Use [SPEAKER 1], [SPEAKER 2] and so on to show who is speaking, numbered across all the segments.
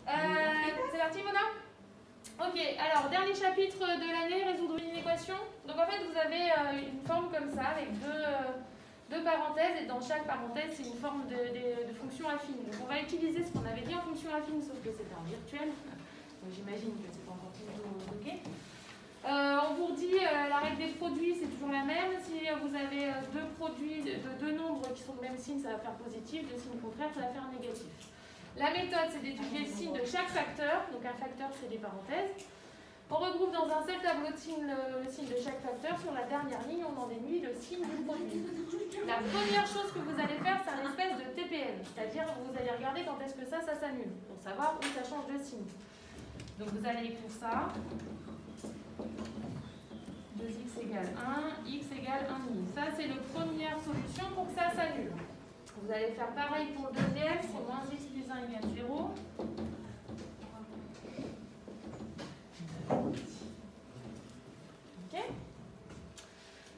[SPEAKER 1] C'est parti, Mona? Ok, alors dernier chapitre de l'année, résoudre une équation. Donc en fait, vous avez une forme comme ça avec deux parenthèses, et dans chaque parenthèse, c'est une forme de fonction affine. Donc on va utiliser ce qu'on avait dit en fonction affine, sauf que c'était en virtuel. Donc j'imagine que c'est pas encore toujours bloqué. On vous dit la règle des produits, c'est toujours la même. Si vous avez deux produits de deux nombres qui sont de même signe, ça va faire positif. Deux signes contraires, ça va faire négatif. La méthode, c'est d'étudier le signe de chaque facteur. Donc un facteur, c'est des parenthèses. On regroupe dans un seul tableau de signe le signe de chaque facteur. Sur la dernière ligne, on en déduit le signe du produit. La première chose que vous allez faire, c'est un espèce de TPM. C'est-à-dire, vous allez regarder quand est-ce que ça s'annule, pour savoir où ça change de signe. Donc vous allez écrire ça. 2x égale 1, x égale 1,5. Ça, c'est la première solution pour que ça s'annule. Vous allez faire pareil pour le deuxième, c'est moins x plus 1 égale 0. Ok.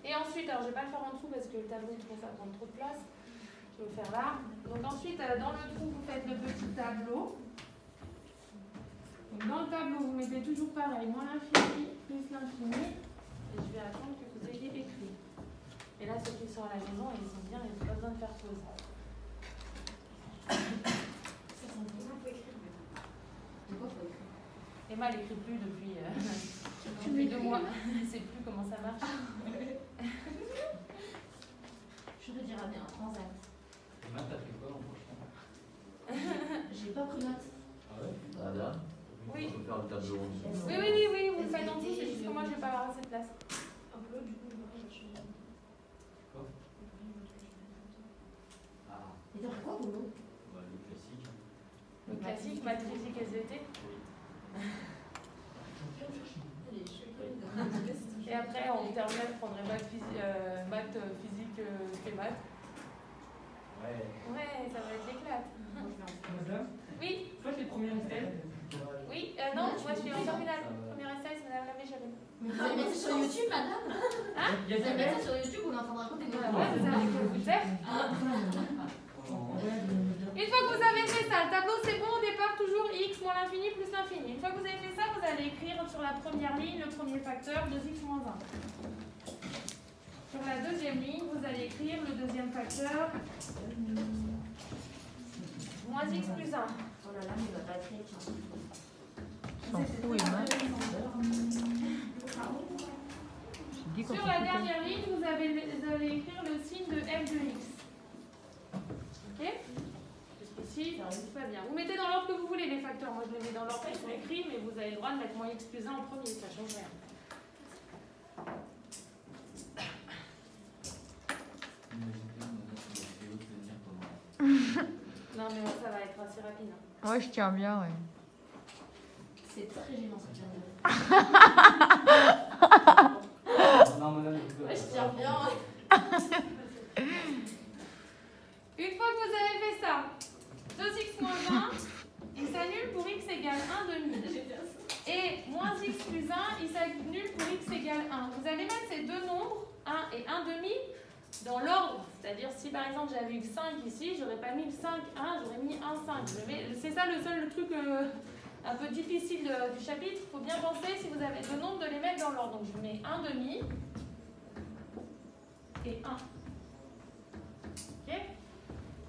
[SPEAKER 1] Et ensuite, alors je ne vais pas le faire en dessous parce que le tableau ça prend trop de place. Je vais le faire là. Donc ensuite, dans le trou, vous faites le petit tableau. Donc dans le tableau, vous mettez toujours pareil, moins l'infini plus l'infini. Et je vais attendre que vous ayez écrit. Et là, ceux qui sont à la maison, ils sont bien, ils n'ont pas besoin de faire pause. Emma, elle n'écrit plus depuis 2 mois. Elle ne sait plus comment ça marche.
[SPEAKER 2] Je te dirai bien, transact.
[SPEAKER 3] Emma, t'as fait quoi en prochain?
[SPEAKER 2] J'ai pas pris note.
[SPEAKER 3] Ah ouais?
[SPEAKER 4] Ah là?
[SPEAKER 1] Oui.
[SPEAKER 4] On peut faire le tableau en dessous.
[SPEAKER 1] Oui, vous le faites en dessous, c'est juste que moi, je ne vais pas avoir assez de place.
[SPEAKER 2] Un peu, du coup,
[SPEAKER 3] Quoi? Ah,
[SPEAKER 2] et t'as pris quoi, Polo?
[SPEAKER 3] bah, le classique.
[SPEAKER 1] Le classique, maths, physique, SVT. Et après, en terminale, je prendrai maths, physique, maths.
[SPEAKER 3] Ouais.
[SPEAKER 1] Ouais, ça va être l'éclate.
[SPEAKER 5] Madame,
[SPEAKER 1] Oui,
[SPEAKER 5] toi tu es première Estelle.
[SPEAKER 1] oui, non, moi je suis en terminale. Première essai, c'est Madame la Méchabelle.
[SPEAKER 2] Mais vous allez mettre ça sur YouTube, madame?
[SPEAKER 1] Hein?
[SPEAKER 5] Il y a
[SPEAKER 2] Vous allez
[SPEAKER 5] Isabelle.
[SPEAKER 2] mettre ça sur YouTube, on est en train de raconter des
[SPEAKER 1] Ouais, vous savez que vous êtes. Une fois que vous avez fait ça, le tableau c'est bon, au départ toujours x moins l'infini plus l'infini. Une fois que vous avez fait ça, vous allez écrire sur la première ligne le premier facteur, 2x moins 1. Sur la deuxième ligne, vous allez écrire le deuxième facteur, moins x plus 1.
[SPEAKER 2] Oh là là, mais il va pas être écrit.
[SPEAKER 6] S'en fout, Emma.
[SPEAKER 1] Sur la dernière ligne, vous allez écrire le signe de f de x. Ok? Jusqu'ici, tout va bien. Vous mettez dans l'ordre que vous voulez les facteurs. Moi, je les mets dans l'ordre qui sont écrits, mais vous avez le droit de mettre moins x plus 1 en premier, ça ne change rien. Non, mais ça va être assez rapide. Hein.
[SPEAKER 6] Ouais, je tiens bien, ouais.
[SPEAKER 2] C'est très gênant ce que tu viens de dire.
[SPEAKER 3] Non, madame,
[SPEAKER 2] Ouais, je tiens bien.
[SPEAKER 1] Une fois que vous avez fait ça, 2x moins 1, il s'annule pour x égale 1 demi. Et moins x plus 1, il s'annule pour x égale 1. Vous allez mettre ces deux nombres, 1 et 1 demi, dans l'ordre. C'est-à-dire, si par exemple j'avais eu 5 ici, j'aurais pas mis le 5, 1, j'aurais mis 1, 5. C'est ça le seul truc un peu difficile du chapitre. Il faut bien penser, si vous avez deux nombres, de les mettre dans l'ordre. Donc je mets 1 demi et 1. Ok?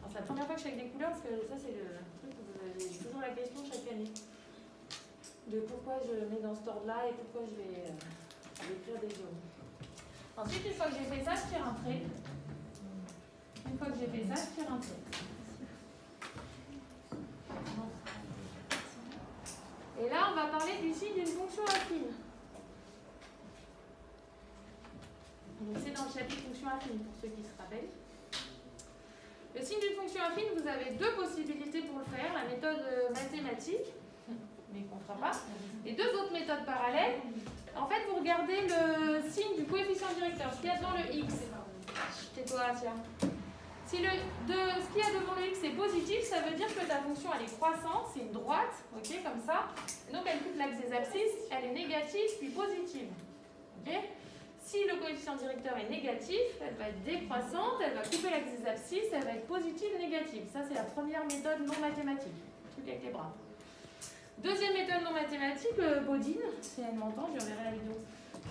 [SPEAKER 1] C'est la première fois que je fais avec des couleurs, parce que ça c'est le truc où vous avez toujours la question chaque année. De pourquoi je mets dans cet ordre-là et pourquoi je vais écrire des jaunes. Ensuite, une fois que j'ai fait ça, je tire un trait. Une fois que j'ai fait ça, je tire un trait. Et là, on va parler du signe d'une fonction affine. Donc c'est dans le chapitre fonction affine, pour ceux qui se rappellent. Le signe d'une fonction affine, vous avez deux possibilités pour le faire. La méthode mathématique, mais qu'on ne fera pas, et deux autres méthodes parallèles. En fait, vous regardez le signe du coefficient directeur, ce qu'il y a devant le x. Tais-toi, Asia. Si ce qu'il y a devant le x est positif, ça veut dire que ta fonction elle est croissante, c'est une droite, ok, comme ça. Et donc elle coupe l'axe des abscisses, elle est négative puis positive. Ok. Si le coefficient directeur est négatif, elle va être décroissante, elle va couper l'axe des abscisses, elle va être positive ou négative. Ça c'est la première méthode non mathématique. Truc avec les bras. Deuxième méthode non mathématique, Bodine, si elle m'entend, je lui enverrai la vidéo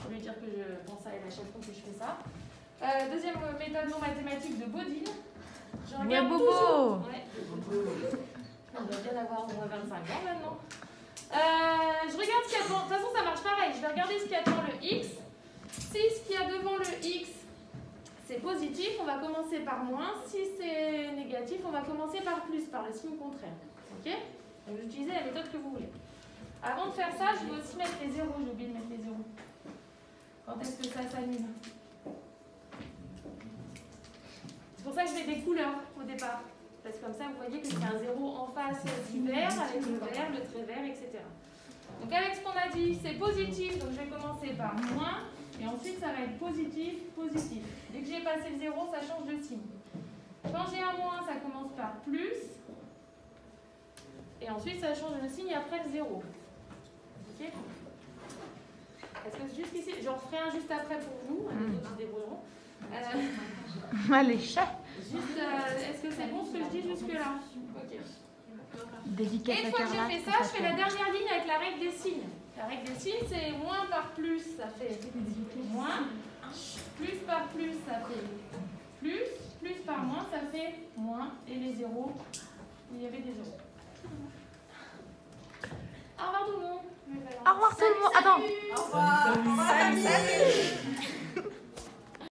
[SPEAKER 1] pour lui dire que je pense à elle à chaque fois que je fais ça. Deuxième méthode non mathématique de Bodine. Je regarde
[SPEAKER 6] Bobo.
[SPEAKER 1] toujours. Ouais. On doit bien avoir au moins 25 ans maintenant. Je regarde ce qu'il y a devant. De toute façon, ça marche pareil. Je vais regarder ce qu'il y a devant le x. Si ce qu'il y a devant le x, c'est positif, on va commencer par moins. Si c'est négatif, on va commencer par plus, par le signe contraire. Ok? Donc, vous utilisez la méthode que vous voulez. Avant de faire ça, je vais aussi mettre les zéros. J'ai oublié de mettre les zéros. Quand est-ce que ça s'allume? C'est pour ça que je mets des couleurs au départ. Parce que comme ça, vous voyez que c'est un zéro en face du vert, avec le vert, le trait vert, etc. Donc avec ce qu'on a dit, c'est positif, donc je vais commencer par moins, et ensuite ça va être positif, positif. Dès que j'ai passé le zéro, ça change de signe. Quand j'ai un moins, ça commence par plus, et ensuite ça change de signe après le zéro. Ok? Est-ce que jusqu'ici, j'en ferai un juste après pour vous, les autres se débrouilleront.
[SPEAKER 6] Allez, chat.
[SPEAKER 1] Juste, est-ce que c'est bon ce que je dis jusque-là? Ok.
[SPEAKER 6] Dédicace
[SPEAKER 1] Et une
[SPEAKER 6] à
[SPEAKER 1] fois que
[SPEAKER 6] Carla.
[SPEAKER 1] j'ai fait ça, je fais la dernière ligne avec la règle des signes. La règle des signes, c'est moins par plus, ça fait moins. Plus par plus, ça fait plus. Plus par moins, ça fait moins. Et les zéros, il y avait des zéros. Au revoir tout le monde.
[SPEAKER 6] Au revoir tout le monde. Attends.
[SPEAKER 2] Au revoir.
[SPEAKER 3] Salut.
[SPEAKER 2] Salut.